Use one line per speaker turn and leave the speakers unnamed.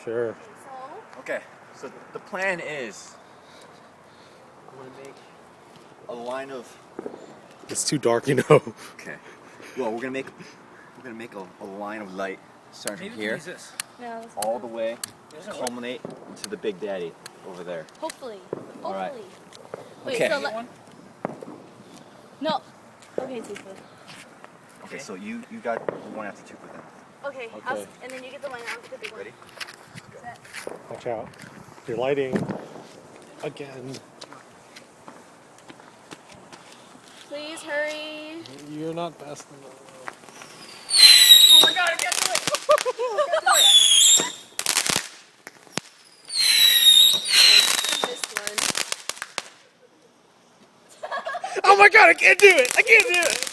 Sure.
Okay, so the plan is I'm gonna make a line of.
It's too dark, you know.
Okay. Well, we're gonna make a line of light starting from here, all the way to culminate into the Big Daddy over there.
Hopefully.
All right.
Wait,
Okay.
so no. Okay, Tifa.
Okay, so you got one after two, then.
Okay.
Okay.
And then you get the line. I'll get the big one.
Ready?
Set.
Watch out. You're lighting again.
Please hurry.
You're not fast enough.
Oh my god, I can't do it. This one.
Oh my god, I can't do it! I can't do it!